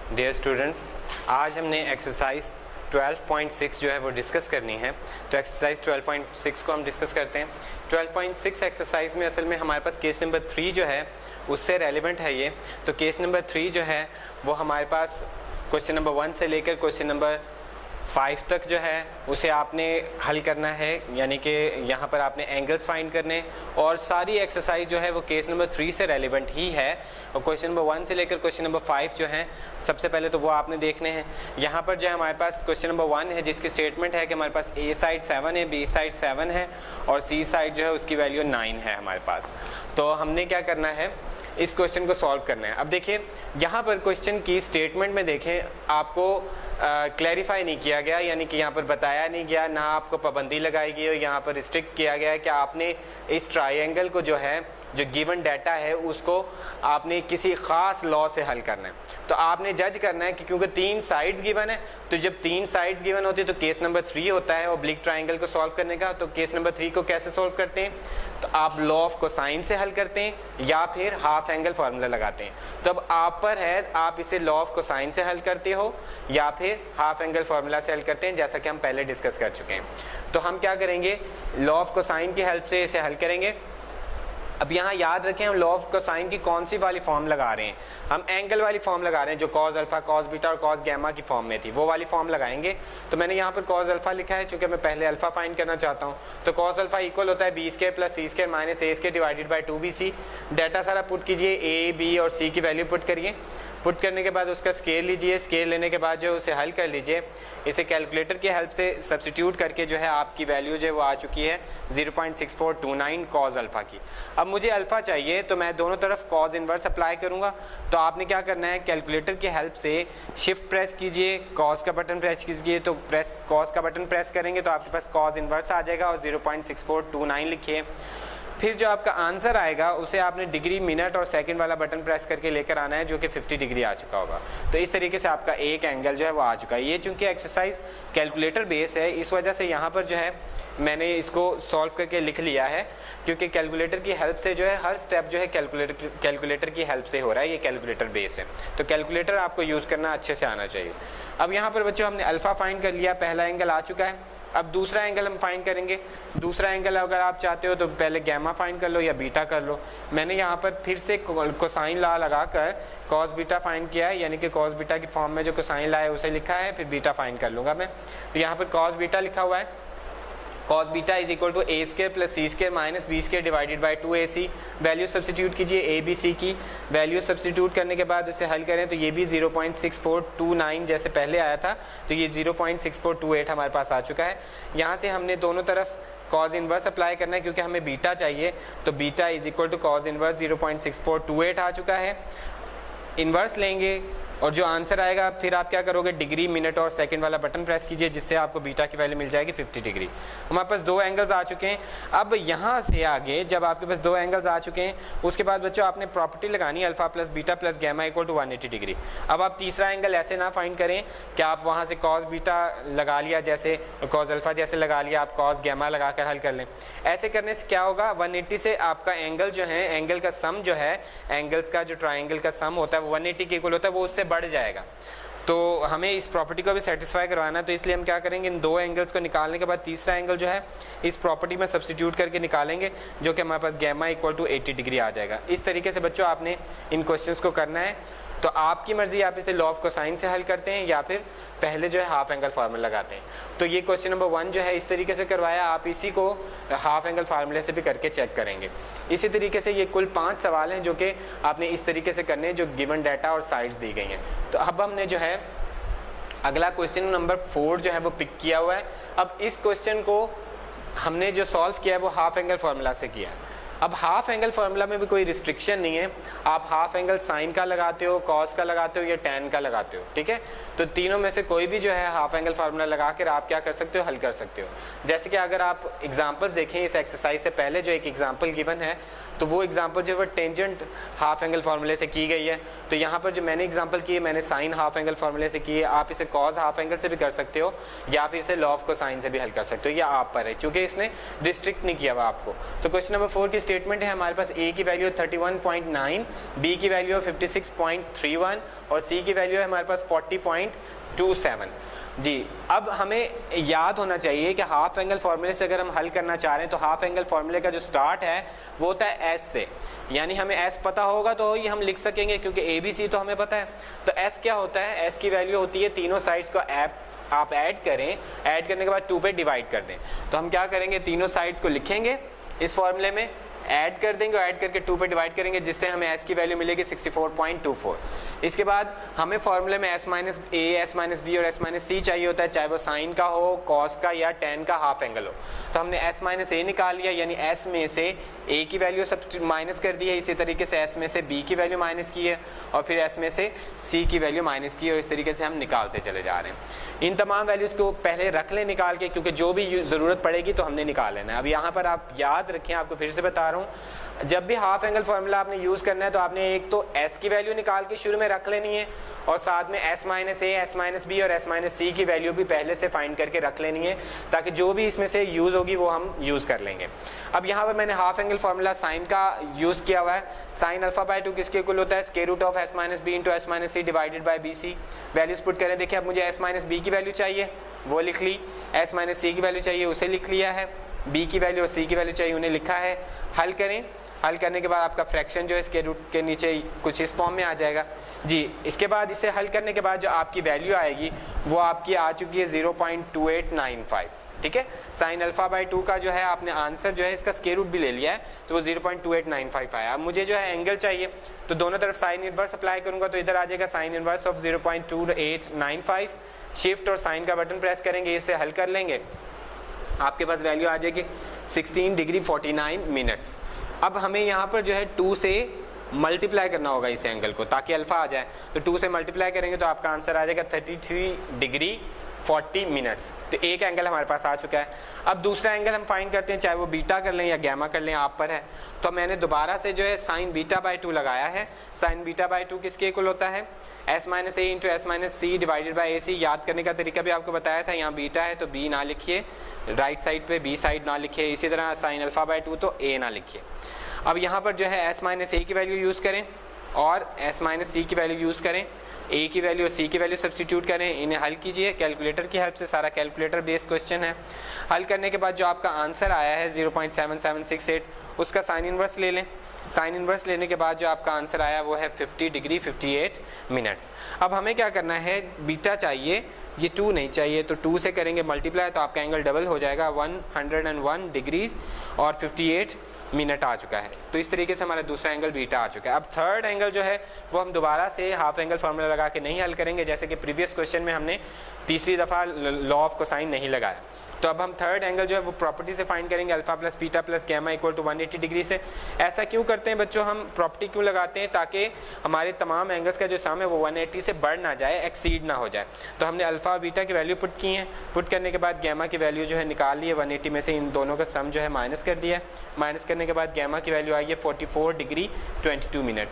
Dear students, आज हमने exercise 12.6 जो है वो डिस्कस करनी है। तो एक्सरसाइज 12.6 को हम डिस्कस करते हैं। 12.6 एक्सरसाइज में असल में हमारे पास केस नंबर 3 जो है उससे रेलिवेंट है ये। तो केस नंबर 3 जो है वो हमारे पास क्वेश्चन नंबर 1 से लेकर क्वेश्चन नंबर 5 तक जो है उसे आपने हल करना है, यानी कि यहाँ पर आपने एंगल्स फाइंड करने, और सारी एक्सरसाइज जो है वो केस नंबर 3 से रेलिवेंट ही है। और क्वेश्चन नंबर 1 से लेकर क्वेश्चन नंबर 5 जो है सबसे पहले तो वो आपने देखने हैं। यहाँ पर जो है हमारे पास क्वेश्चन नंबर 1 है जिसकी स्टेटमेंट है कि हमारे पास ए साइड 7 है, बी साइड 7 है और सी साइड जो है उसकी वैल्यू 9 है हमारे पास। तो हमने क्या करना है, इस क्वेश्चन को सॉल्व करना है। अब देखिए यहाँ पर क्वेश्चन की स्टेटमेंट में देखें, आपको क्लैरिफाई नहीं किया गया, यानी कि यहाँ पर बताया नहीं गया, ना आपको पाबंदी लगाई गई और यहाँ पर रिस्ट्रिक्ट किया गया है कि आपने इस ट्रायंगल को जो है, जो गिवन डाटा है उसको आपने किसी ख़ास लॉ से हल करना है। तो आपने जज करना है कि क्योंकि 3 साइड्स गिवन है, तो जब 3 साइड्स गिवन होती है तो केस नंबर 3 होता है ऑब्लिक ट्रायंगल को सॉल्व करने का। तो केस नंबर 3 को कैसे सॉल्व करते हैं, तो आप लॉ ऑफ कोसाइन से हल करते हैं या फिर हाफ एंगल फार्मूला लगाते हैं। तो अब आप पर है, आप इसे लॉ ऑफ कोसाइन से हल करते हो या फिर हाफ एंगल फार्मूला से हल करते हैं, जैसा कि हम पहले डिस्कस कर चुके हैं। तो हम क्या करेंगे, लॉ ऑफ कोसाइन की हेल्प से इसे हल करेंगे। अब यहाँ याद रखें, हम लॉ ऑफ कोसाइन की कौन सी वाली फॉर्म लगा रहे हैं, हम एंगल वाली फॉर्म लगा रहे हैं, जो कॉस अल्फा, कॉस बीटा और कॉस गैमा की फॉर्म में थी, वो वाली फॉर्म लगाएंगे। तो मैंने यहाँ पर कॉस अल्फा लिखा है क्योंकि मैं पहले अल्फा फाइंड करना चाहता हूँ। तो कॉस अल्फा इक्वल होता है B square plus C square minus A square divided by 2bc। Data सारा पुट कीजिए, ए बी और सी की वैल्यू पुट करिए। पुट करने के बाद उसका स्केल लीजिए, स्केल लेने के बाद जो उसे हल कर लीजिए। इसे कैलकुलेटर की हेल्प से सब्स्टिट्यूट करके जो है आपकी वैल्यू जो है वो आ चुकी है 0.6429 कॉस अल्फा की। अब मुझे अल्फा चाहिए तो मैं दोनों तरफ कॉस इनवर्स अप्लाई करूंगा। तो आपने क्या करना है, कैलकुलेटर की हेल्प से शिफ्ट प्रेस कीजिए, कॉस का बटन प्रेस कीजिए। तो कॉस का बटन प्रेस करेंगे तो आपके पास कॉस इनवर्स आ जाएगा और 0.6429 लिखिए। फिर जो आपका आंसर आएगा उसे आपने डिग्री, मिनट और सेकंड वाला बटन प्रेस करके लेकर आना है, जो कि 50 डिग्री आ चुका होगा। तो इस तरीके से आपका एक एंगल जो है वो आ चुका है। ये चूंकि एक्सरसाइज कैलकुलेटर बेस है, इस वजह से यहाँ पर जो है मैंने इसको सॉल्व करके लिख लिया है, क्योंकि कैलकुलेटर की हेल्प से जो है हर स्टेप जो है कैलकुलेटर की हेल्प से हो रहा है। ये कैलकुलेटर बेस है, तो कैलकुलेटर आपको यूज़ करना अच्छे से आना चाहिए। अब यहाँ पर बच्चों हमने अल्फ़ा फाइंड कर लिया, पहला एंगल आ चुका है। अब दूसरा एंगल हम फाइंड करेंगे। दूसरा एंगल अगर आप चाहते हो तो पहले गैमा फाइंड कर लो या बीटा कर लो। मैंने यहाँ पर फिर से कोसाइन लॉ लगाकर कॉस बीटा फाइंड किया है, यानी कि कॉस बीटा की फॉर्म में जो कोसाइन लॉ है उसे लिखा है, फिर बीटा फाइंड कर लूँगा मैं। तो यहाँ पर कॉस बीटा लिखा हुआ है, cos beta is equal to A square plus C square minus B square divided by 2ac। Value substitute कीजिए, ए बी सी की वैल्यू सब्स्टिट्यूट करने के बाद उसे हल करें तो ये भी 0.6429 जैसे पहले आया था, तो ये 0.6428 हमारे पास आ चुका है। यहाँ से हमने दोनों तरफ कॉस इनवर्स अप्लाई करना है क्योंकि हमें बीटा चाहिए। तो beta is equal to cos inverse 0.6428 आ चुका है। इन्वर्स लेंगे और जो आंसर आएगा फिर आप क्या करोगे, डिग्री, मिनट और सेकंड वाला बटन प्रेस कीजिए, जिससे आपको बीटा की वैल्यू मिल जाएगी 50 डिग्री। हमारे पास 2 एंगल्स आ चुके हैं। अब यहाँ से आगे जब आपके पास 2 एंगल्स आ चुके हैं, उसके बाद बच्चों आपने प्रॉपर्टी लगानी है alpha plus beta plus gamma equal to 180 degree. अब आप तीसरा एंगल ऐसे ना फाइंड करें कि आप वहाँ से कॉस बीटा लगा लिया, जैसे कॉस अल्फा जैसे लगा लिया, आप कॉस गैमा लगा कर हल कर लें। ऐसे करने से क्या होगा, 180 से आपका एंगल जो है, एंगल का सम जो है, एंगल्स का जो ट्राइंगल का सम होता है वो 180 के इक्वल होता है, वो उससे बढ़ जाएगा। तो हमें इस प्रॉपर्टी को भी सेटिस्फाई करवाना है, तो इसलिए हम क्या करेंगे, इन 2 एंगल्स को निकालने के बाद तीसरा एंगल जो है इस प्रॉपर्टी में सब्स्टिट्यूट करके निकालेंगे, जो कि हमारे पास गैमा इक्वल टू 80 डिग्री आ जाएगा। इस तरीके से बच्चों आपने इन क्वेश्चंस को करना है। तो आपकी मर्जी, आप इसे लॉ ऑफ कोसाइन से हल करते हैं या फिर पहले जो है हाफ एंगल फार्मूला लगाते हैं। तो ये क्वेश्चन नंबर 1 जो है इस तरीके से करवाया, आप इसी को हाफ एंगल फार्मूले से भी करके चेक करेंगे। इसी तरीके से ये कुल 5 सवाल हैं जो कि आपने इस तरीके से करने हैं, जो गिवन डाटा और साइड्स दी गई हैं। तो अब हमने जो है अगला क्वेश्चन नंबर 4 जो है वो पिक किया हुआ है। अब इस क्वेश्चन को हमने जो सॉल्व किया है वो हाफ एंगल फार्मूला से किया है। अब हाफ एंगल फार्मूला में भी कोई रिस्ट्रिक्शन नहीं है, आप हाफ एंगल साइन का लगाते हो, कॉस का लगाते हो या टैन का लगाते हो, ठीक है। तो तीनों में से कोई भी जो है हाफ एंगल फार्मूला लगा कर आप क्या कर सकते हो, हल कर सकते हो। जैसे कि अगर आप एग्जांपल्स देखें इस एक्सरसाइज से पहले जो एक एग्जांपल गिवन है, तो वो एग्जांपल जो है टेंजेंट हाफ एंगल फार्मूले से की गई है। तो यहाँ पर जो मैंने एग्जांपल की है, मैंने साइन हाफ एंगल फार्मूले से की है। आप इसे कॉस हाफ एंगल से भी कर सकते हो या फिर इसे लॉ ऑफ कोसाइन से भी हल कर सकते हो, या आप पर है, चूंकि इसने रिस्ट्रिक्ट नहीं किया हुआ आपको। तो क्वेश्चन नंबर 4 की स्टेटमेंट है हमारे पास ए की वैल्यू 31.9, बी की वैल्यू 56.31 और सी की वैल्यू है हमारे पास 40.27। जी, अब हमें याद होना चाहिए कि हाफ एंगल फार्मूले से अगर हम हल करना चाह रहे हैं तो हाफ एंगल फार्मूले का जो स्टार्ट है वो होता है एस से, यानी हमें एस पता होगा तो ही हम लिख सकेंगे, क्योंकि ए बी सी तो हमें पता है। तो एस क्या होता है, एस की वैल्यू होती है तीनों साइड्स को आप ऐड करें, ऐड करने के बाद 2 पे डिवाइड कर दें। तो हम क्या करेंगे, तीनों साइड्स को लिखेंगे इस फॉर्मूले में, ऐड कर देंगे और ऐड करके 2 पे डिवाइड करेंगे, जिससे हमें s की वैल्यू मिलेगी 64.24। इसके बाद हमें फॉर्मूले में s minus a, s minus b और s माइनस c चाहिए होता है, चाहे वो साइन का हो, कॉस का या tan का हाफ एंगल हो। तो हमने s माइनस a निकाल लिया, यानी s में से a की वैल्यू सब माइनस कर दी है, इसी तरीके से s में से b की वैल्यू माइनस की है और फिर s में से c की वैल्यू माइनस की है, और इस तरीके से हम निकालते चले जा रहे हैं। इन तमाम वैल्यूज़ को पहले रख लें निकाल के, क्योंकि जो भी ज़रूरत पड़ेगी तो हमने निकाल लेना है। अब यहाँ पर आप याद रखें, आपको फिर से बता रहा हूँ, जब भी हाफ एंगल फार्मूला आपने यूज़ करना है तो आपने एक तो s की वैल्यू निकाल के शुरू में रख लेनी है, और साथ में s minus a, s minus b और s माइनस c की वैल्यू भी पहले से फाइंड करके रख लेनी है, ताकि जो भी इसमें से यूज़ होगी वो हम यूज़ कर लेंगे। अब यहाँ पर मैंने हाफ एंगल फार्मूला साइन का यूज़ किया हुआ है। साइन अल्फा बाय 2 किसके इक्वल होता है, square root of s minus b into s minus c divided by bc। Values put करें, देखिए अब मुझे s माइनस b की वैल्यू चाहिए, वो लिख ली, s माइनस c की वैल्यू चाहिए, उसे लिख लिया है, b की वैल्यू और c की वैल्यू चाहिए, उन्हें लिखा है। हल करें, हल करने के बाद आपका फ्रैक्शन जो है स्क्वायर रूट के नीचे कुछ इस फॉर्म में आ जाएगा। जी, इसके बाद इसे हल करने के बाद जो आपकी वैल्यू आएगी वो आपकी आ चुकी है 0.2895। ठीक है, साइन अल्फा बाय 2 का जो है आपने आंसर जो है इसका स्क्वायर रूट भी ले लिया है, तो वो 0.2895 आया। अब मुझे जो है एंगल चाहिए, तो दोनों तरफ साइन इनवर्स अप्लाई करूंगा, तो इधर आ जाएगा साइन इनवर्स ऑफ 0.2895। शिफ्ट और साइन का बटन प्रेस करेंगे, इसे हल कर लेंगे, आपके पास वैल्यू आ जाएगी 16 डिग्री 49 मिनट्स। अब हमें यहाँ पर जो है 2 से मल्टीप्लाई करना होगा इस एंगल को, ताकि अल्फा आ जाए। तो 2 से मल्टीप्लाई करेंगे तो आपका आंसर आ जाएगा 33 डिग्री 40 मिनट्स। तो एक एंगल हमारे पास आ चुका है। अब दूसरा एंगल हम फाइंड करते हैं, चाहे वो बीटा कर लें या गैमा कर लें, आप पर है। तो मैंने दोबारा से जो है साइन बीटा बाय 2 लगाया है। साइन बीटा बाय 2 किसके इक्वल होता है, s minus A into S minus C divided by A C. याद करने का तरीका भी आपको बताया था, यहाँ बीटा है तो b ना लिखिए, राइट साइड पे b साइड ना लिखिए, इसी तरह साइन अल्फा बाय 2 तो a ना लिखिए। अब यहाँ पर जो है s माइनस ए की वैल्यू यूज़ करें और s माइनस सी की वैल्यू यूज़ करें, a की वैल्यू और c की वैल्यू सब्स्टिट्यूट करें, इन्हें हल कीजिए कैलकुलेटर की हेल्प से। सारा कैलकुलेटर बेस्ड क्वेश्चन है। हल करने के बाद जो आपका आंसर आया है 0.7768, उसका साइन इनवर्स ले लें। साइन इनवर्स लेने के बाद जो आपका आंसर आया वो है 50 डिग्री 58 मिनट्स। अब हमें क्या करना है, बीटा चाहिए, ये 2 नहीं चाहिए, तो 2 से करेंगे मल्टीप्लाई तो आपका एंगल डबल हो जाएगा, 101 डिग्रीज और 58 मिनट आ चुका है। तो इस तरीके से हमारा दूसरा एंगल बीटा आ चुका है। अब थर्ड एंगल जो है वो हम दोबारा से हाफ एंगल फार्मूला लगा के नहीं हल करेंगे, जैसे कि प्रीवियस क्वेश्चन में हमने तीसरी दफ़ा लॉ ऑफ कोसाइन नहीं लगाया। तो अब हम थर्ड एंगल जो है वो प्रॉपर्टी से फाइंड करेंगे, alpha plus beta plus gamma equal to 180 degree से। ऐसा क्यों करते हैं बच्चों, हम प्रॉपर्टी क्यों लगाते हैं, ताकि हमारे तमाम एंगल्स का जो सम है वो 180 से बढ़ ना जाए, एक्सीड ना हो जाए। तो हमने अल्फा और बीटा की वैल्यू पुट की है, पुट करने के बाद गैमा की वैल्यू जो है निकाल ली है, 180 में से इन दोनों का सम जो है माइनस कर दिया है। माइनस करने के बाद गैमा की वैल्यू आई है 44 डिग्री 22 मिनट।